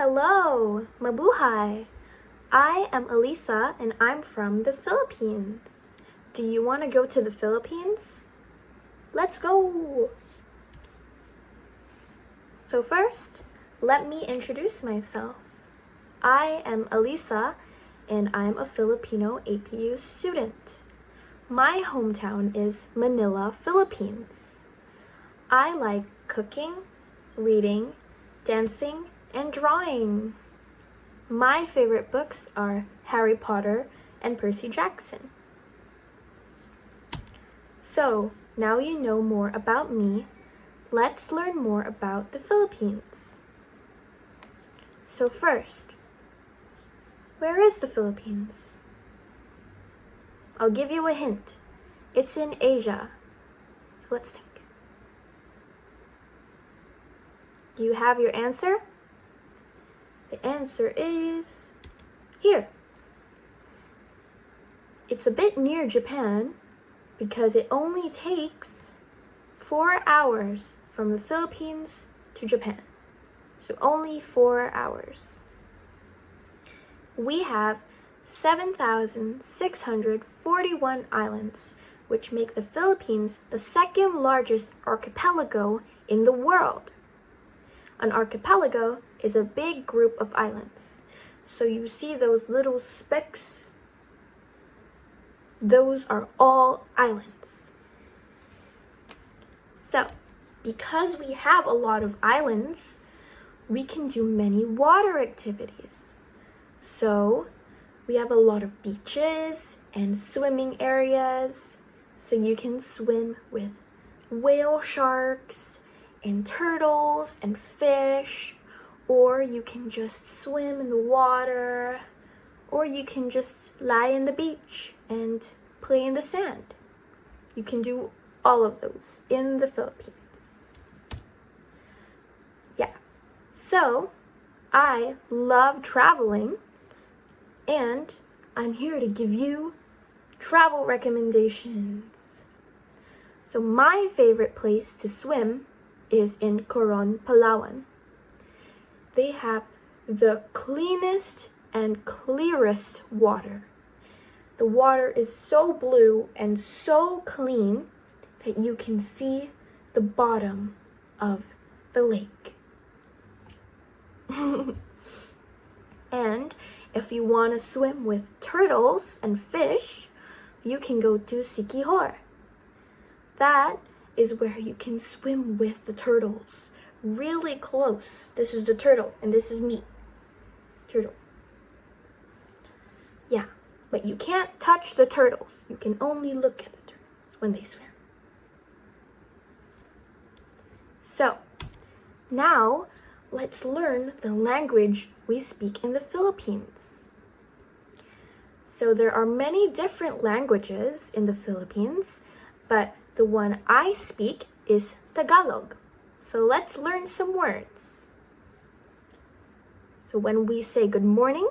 Hello, mabuhay! I am Alyssa and I'm from the Philippines. Do you want to go to the Philippines? Let's go! So first, let me introduce myself. I am Alyssa and I'm a Filipino APU student. My hometown is Manila, Philippines. I like cooking, reading, dancing, and drawing. My favorite books are Harry Potter and Percy Jackson. So, now you know more about me, let's learn more about the Philippines. So first, where is the Philippines? I'll give you a hint. It's in Asia. So let's think. Do you have your answer? The answer is here. It's a bit near Japan because it only takes 4 hours from the Philippines to Japan. So only 4 hours. We have 7,641 islands, which make the Philippines the second largest archipelago in the world. An archipelago is a big group of islands. So you see those little specks? Those are all islands. So, because we have a lot of islands, we can do many water activities. So, we have a lot of beaches and swimming areas. So you can swim with whale sharks and turtles and fish, or you can just swim in the water, or you can just lie in the beach and play in the sand. You can do all of those in the Philippines. Yeah, so I love traveling and I'm here to give you travel recommendations. So my favorite place to swim is in Coron, Palawan. They have the cleanest and clearest water. The water is so blue and so clean that you can see the bottom of the lake. And if you want to swim with turtles and fish, you can go to Siquijor. That is where you can swim with the turtles. Really close. This is the turtle and this is me. Turtle. Yeah, but you can't touch the turtles. You can only look at the turtles when they swim. So, now let's learn the language we speak in the Philippines. So there are many different languages in the Philippines, but the one I speak is Tagalog. So let's learn some words. So when we say good morning,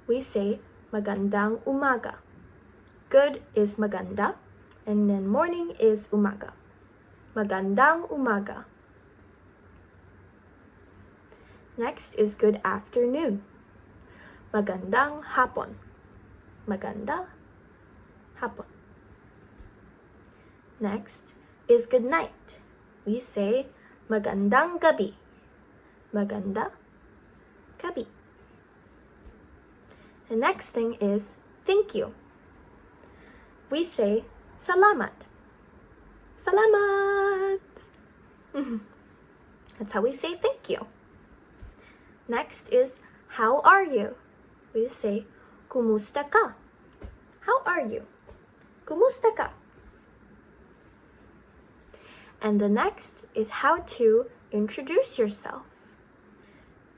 we say magandang umaga. Good is maganda, and then morning is umaga. Magandang umaga. Next is good afternoon. Magandang hapon. Maganda hapon. Next is good night. We say magandang gabi. Maganda gabi. The next thing is thank you. We say salamat. Salamat. That's how we say thank you. Next is how are you? We say kumusta ka? How are you? Kumusta ka? And the next is how to introduce yourself.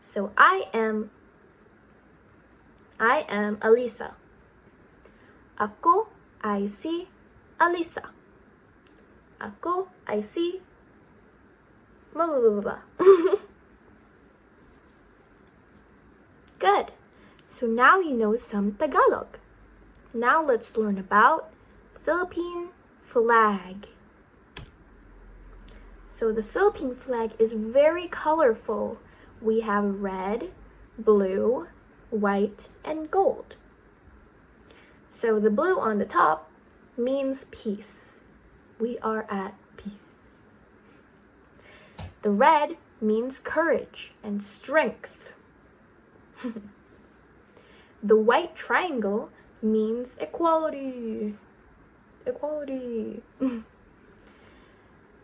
So I am Alyssa. Ako ay si Alyssa. Ako ay si blah. Good. So now you know some Tagalog. Now let's learn about Philippine flag. So the Philippine flag is very colorful. We have red, blue, white, and gold. So the blue on the top means peace. We are at peace. The red means courage and strength. The white triangle means equality. Equality.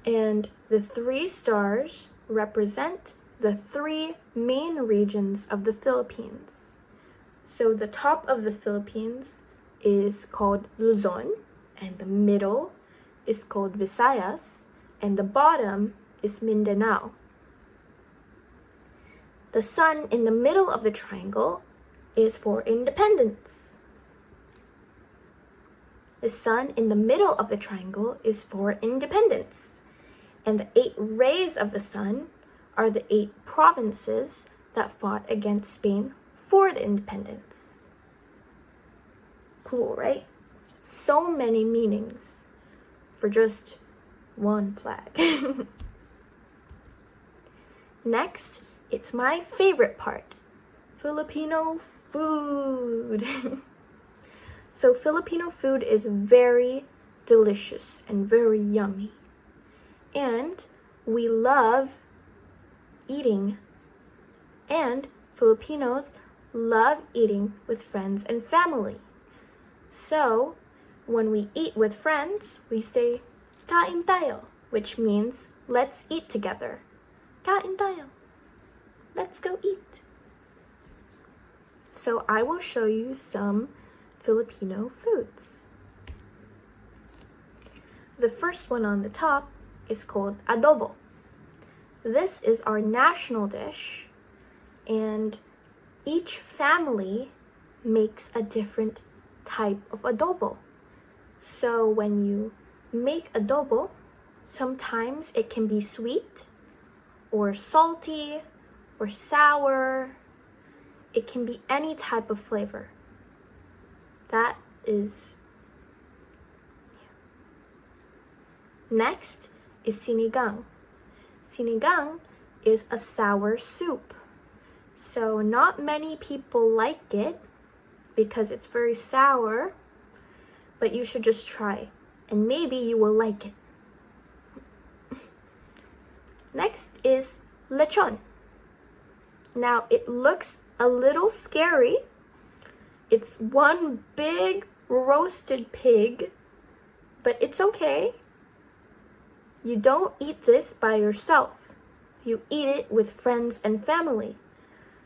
And the 3 stars represent the 3 main regions of the Philippines. So the top of the Philippines is called Luzon, and the middle is called Visayas, and the bottom is Mindanao. The sun in the middle of the triangle is for independence. The sun in the middle of the triangle is for independence. And the 8 rays of the sun are the 8 provinces that fought against Spain for the independence. Cool, right? So many meanings for just one flag. Next, it's my favorite part, Filipino food. So Filipino food is very delicious and very yummy. And we love eating. And Filipinos love eating with friends and family. So when we eat with friends, we say, kain tayo, which means let's eat together. Kain tayo. Let's go eat. So I will show you some Filipino foods. The first one on the top is called adobo. This is our national dish, and each family makes a different type of adobo. So when you make adobo, sometimes it can be sweet or salty or sour. It can be any type of flavor. That is... Next is sinigang. Sinigang is a sour soup. So not many people like it because it's very sour, but you should just try and maybe you will like it. Next is lechon. Now it looks a little scary. It's one big roasted pig, but it's okay. You don't eat this by yourself. You eat it with friends and family.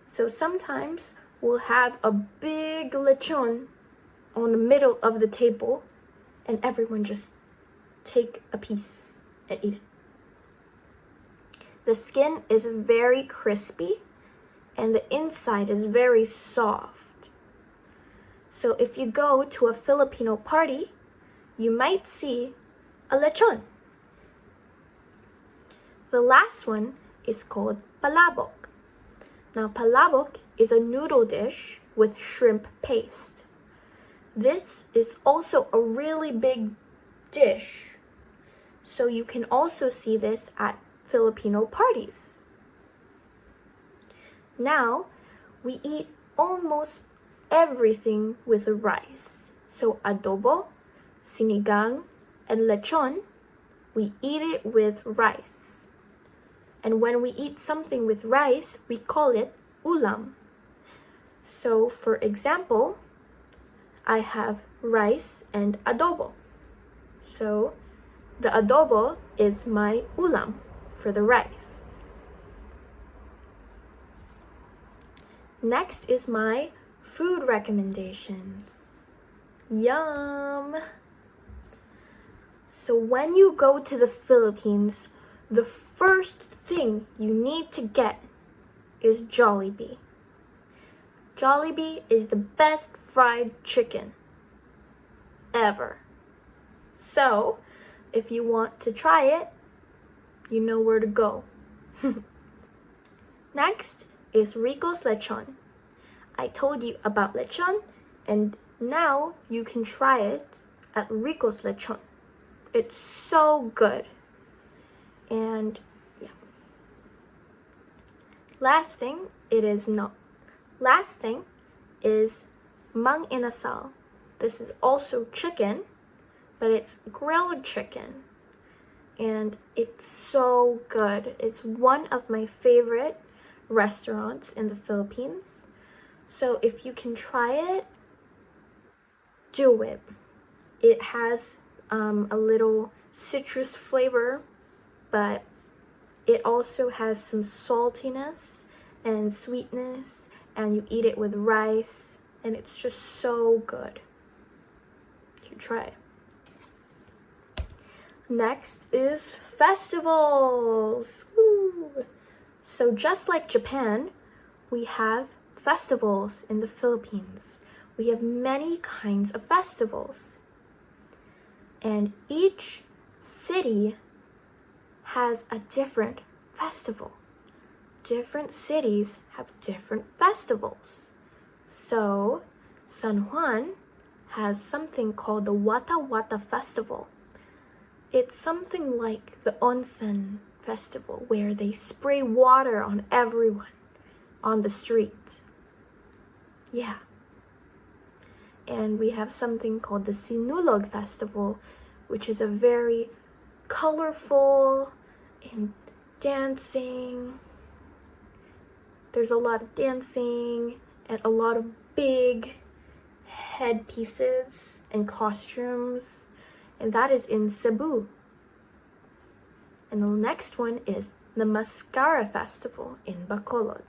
So sometimes we'll have a big lechon on the middle of the table and everyone just take a piece and eat it. The skin is very crispy and the inside is very soft. So if you go to a Filipino party, you might see a lechon. The last one is called palabok. Now palabok is a noodle dish with shrimp paste. This is also a really big dish. So you can also see this at Filipino parties. Now we eat almost everything with rice. So adobo, sinigang, and lechon, we eat it with rice. And when we eat something with rice, we call it ulam. So for example, I have rice and adobo. So the adobo is my ulam for the rice. Next is my food recommendations. Yum! So when you go to the Philippines, the first thing you need to get is Jollibee. Jollibee is the best fried chicken ever. So, if you want to try it, you know where to go. Next is Rico's Lechon. I told you about lechon, and now you can try it at Rico's Lechon. It's so good. And yeah. Last thing, it is not Last thing is mang inasal. This is also chicken, but it's grilled chicken. And it's so good. It's one of my favorite restaurants in the Philippines. So if you can try it, do it. It has a little citrus flavor, but it also has some saltiness and sweetness, and you eat it with rice, and it's just so good. You should try it. Next is festivals. Woo! So just like Japan, we have festivals in the Philippines. We have many kinds of festivals. And each city has a different festival. Different cities have different festivals. So San Juan has something called the Wata Wata Festival. It's something like the onsen festival where they spray water on everyone on the street. Yeah. And we have something called the Sinulog Festival, which is a very colorful and dancing. There's a lot of dancing and a lot of big headpieces and costumes. And that is in Cebu. And the next one is the Mascara Festival in Bacolod.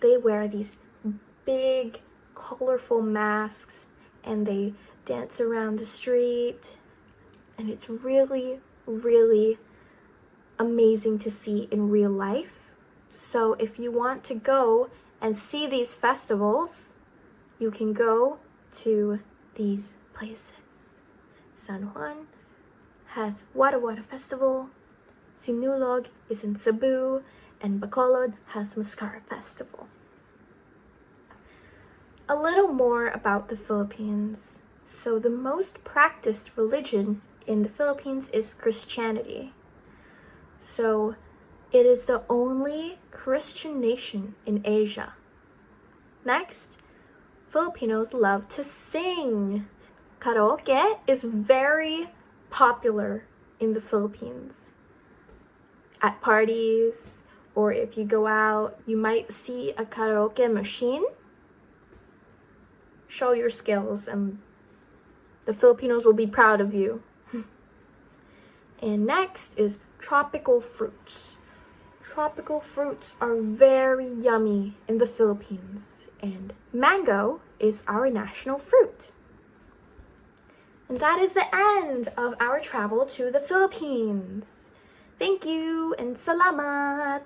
They wear these big, colorful masks and they dance around the street. And it's really, really amazing to see in real life. So if you want to go and see these festivals, you can go to these places. San Juan has Wata Wata Festival, Sinulog is in Cebu, and Bacolod has Mascara Festival. A little more about the Philippines. So the most practiced religion in the Philippines is Christianity. So it is the only Christian nation in Asia. Next, Filipinos love to sing. Karaoke is very popular in the Philippines. At parties, or if you go out, you might see a karaoke machine. Show your skills and the Filipinos will be proud of you. And next is tropical fruits. Tropical fruits are very yummy in the Philippines, and mango is our national fruit. And that is the end of our travel to the Philippines. Thank you and salamat!